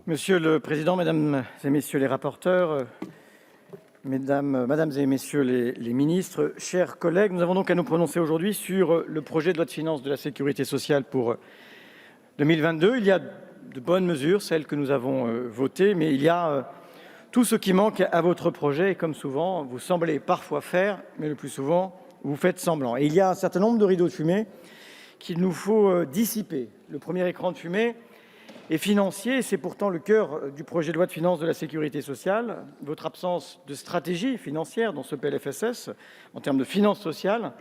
Monsieur le président, mesdames et messieurs les rapporteurs, mesdames et messieurs les ministres, chers collègues, nous avons donc à nous prononcer aujourd'hui sur le projet de loi de finances de la sécurité sociale pour 2022. Il y a de bonnes mesures, celles que nous avons votées, mais il y a tout ce qui manque à votre projet. Et comme souvent, vous semblez parfois faire, mais le plus souvent, vous faites semblant. Et il y a un certain nombre de rideaux de fumée qu'il nous faut dissiper. Le premier écran de fumée est financier, et c'est pourtant le cœur du projet de loi de finances de la sécurité sociale. Votre absence de stratégie financière dans ce PLFSS, en termes de finances sociales,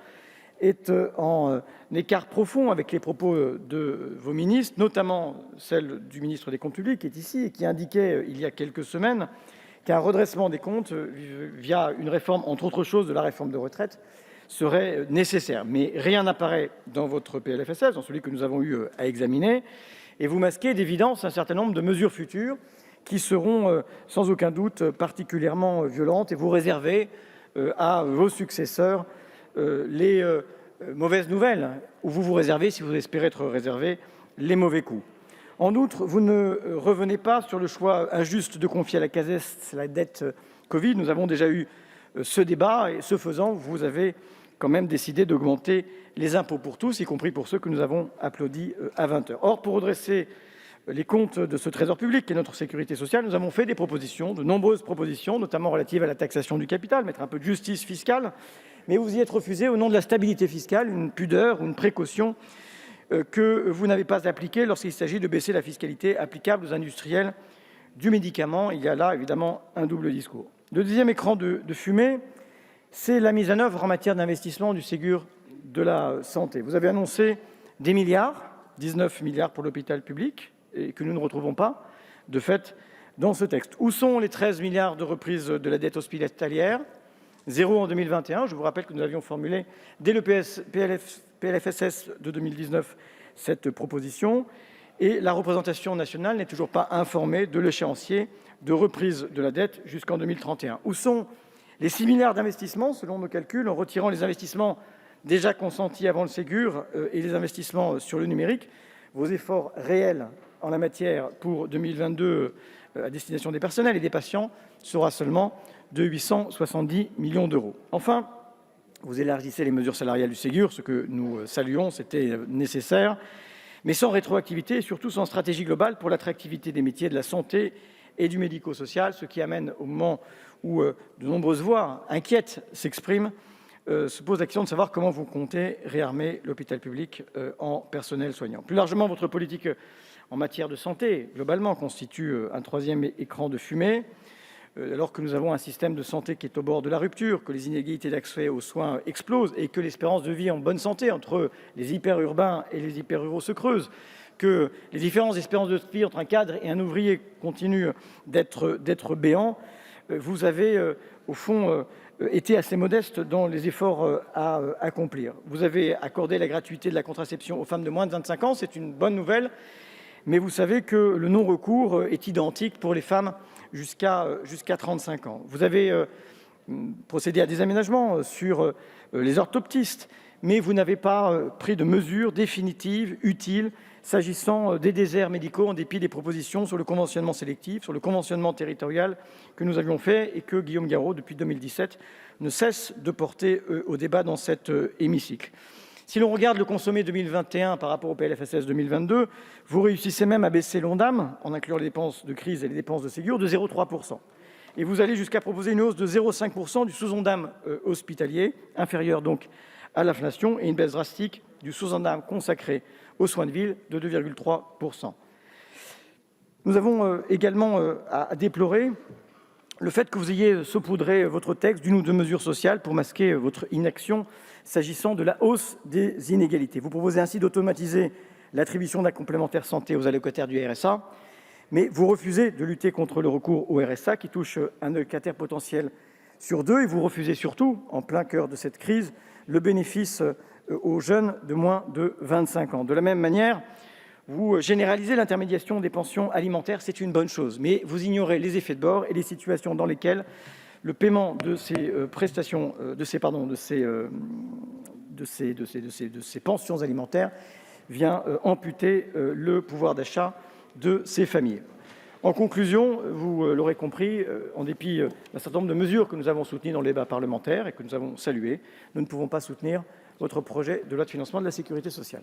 est en écart profond avec les propos de vos ministres, notamment celle du ministre des Comptes publics qui est ici et qui indiquait il y a quelques semaines qu'un redressement des comptes via une réforme, entre autres choses, de la réforme de retraite serait nécessaire. Mais rien n'apparaît dans votre PLFSS, dans celui que nous avons eu à examiner, et vous masquez d'évidence un certain nombre de mesures futures qui seront sans aucun doute particulièrement violentes, et vous réservez à vos successeurs les mauvaises nouvelles, ou vous réservez, si vous espérez être réservé, les mauvais coups. En outre, vous ne revenez pas sur le choix injuste de confier à la CASES la dette Covid. Nous avons déjà eu ce débat, et ce faisant, vous avez quand même décidé d'augmenter les impôts pour tous, y compris pour ceux que nous avons applaudis à 20h. Or, pour redresser les comptes de ce trésor public qu'est notre sécurité sociale, nous avons fait des propositions, de nombreuses propositions, notamment relatives à la taxation du capital, mettre un peu de justice fiscale, mais vous y êtes refusé au nom de la stabilité fiscale, une pudeur, une précaution que vous n'avez pas appliquée lorsqu'il s'agit de baisser la fiscalité applicable aux industriels du médicament. Il y a là, évidemment, un double discours. Le deuxième écran de fumée, c'est la mise en œuvre en matière d'investissement du Ségur de la santé. Vous avez annoncé des milliards, 19 milliards pour l'hôpital public, et que nous ne retrouvons pas, de fait, dans ce texte. Où sont les 13 milliards de reprise de la dette hospitalière ? Zéro en 2021. Je vous rappelle que nous avions formulé, dès le PLFSS de 2019, cette proposition. Et la représentation nationale n'est toujours pas informée de l'échéancier de reprise de la dette jusqu'en 2031. Où sont les 6 milliards d'investissements, selon nos calculs, en retirant les investissements déjà consentis avant le Ségur et les investissements sur le numérique? Vos efforts réels en la matière pour 2022 à destination des personnels et des patients sera seulement de 870 millions d'euros. Enfin, vous élargissez les mesures salariales du Ségur, ce que nous saluons, c'était nécessaire, mais sans rétroactivité et surtout sans stratégie globale pour l'attractivité des métiers de la santé et du médico-social, ce qui amène au moment où de nombreuses voix inquiètes s'expriment, se pose la question de savoir comment vous comptez réarmer l'hôpital public en personnel soignant. Plus largement, votre politique en matière de santé, globalement, constitue un troisième écran de fumée, alors que nous avons un système de santé qui est au bord de la rupture, que les inégalités d'accès aux soins explosent et que l'espérance de vie en bonne santé entre les hyper-urbains et les hyper-ruraux se creuse, que les différences d'espérance de vie entre un cadre et un ouvrier continuent d'être béants. Vous avez, au fond, été assez modeste dans les efforts à accomplir. Vous avez accordé la gratuité de la contraception aux femmes de moins de 25 ans, c'est une bonne nouvelle, mais vous savez que le non-recours est identique pour les femmes jusqu'à 35 ans. Vous avez procédé à des aménagements sur les orthoptistes, mais vous n'avez pas pris de mesures définitives, utiles, s'agissant des déserts médicaux, en dépit des propositions sur le conventionnement sélectif, sur le conventionnement territorial que nous avions fait et que Guillaume Garot, depuis 2017, ne cesse de porter au débat dans cet hémicycle. Si l'on regarde le consommé 2021 par rapport au PLFSS 2022, vous réussissez même à baisser l'Ondam, en incluant les dépenses de crise et les dépenses de Ségur, de 0,3%. Et vous allez jusqu'à proposer une hausse de 0,5% du sous-Ondam hospitalier, inférieur donc à l'inflation, et une baisse drastique du sous-Ondam consacré aux soins de ville de 2,3%. Nous avons également à déplorer le fait que vous ayez saupoudré votre texte d'une ou deux mesures sociales pour masquer votre inaction s'agissant de la hausse des inégalités. Vous proposez ainsi d'automatiser l'attribution d'un complémentaire santé aux allocataires du RSA, mais vous refusez de lutter contre le recours au RSA qui touche un allocataire potentiel sur deux, et vous refusez surtout, en plein cœur de cette crise, le bénéfice aux jeunes de moins de 25 ans. De la même manière, vous généralisez l'intermédiation des pensions alimentaires, c'est une bonne chose, mais vous ignorez les effets de bord et les situations dans lesquelles le paiement de ces prestations, de ces pensions alimentaires vient amputer le pouvoir d'achat de ces familles. En conclusion, vous l'aurez compris, en dépit d'un certain nombre de mesures que nous avons soutenues dans le débat parlementaire et que nous avons saluées, nous ne pouvons pas soutenir votre projet de loi de financement de la sécurité sociale.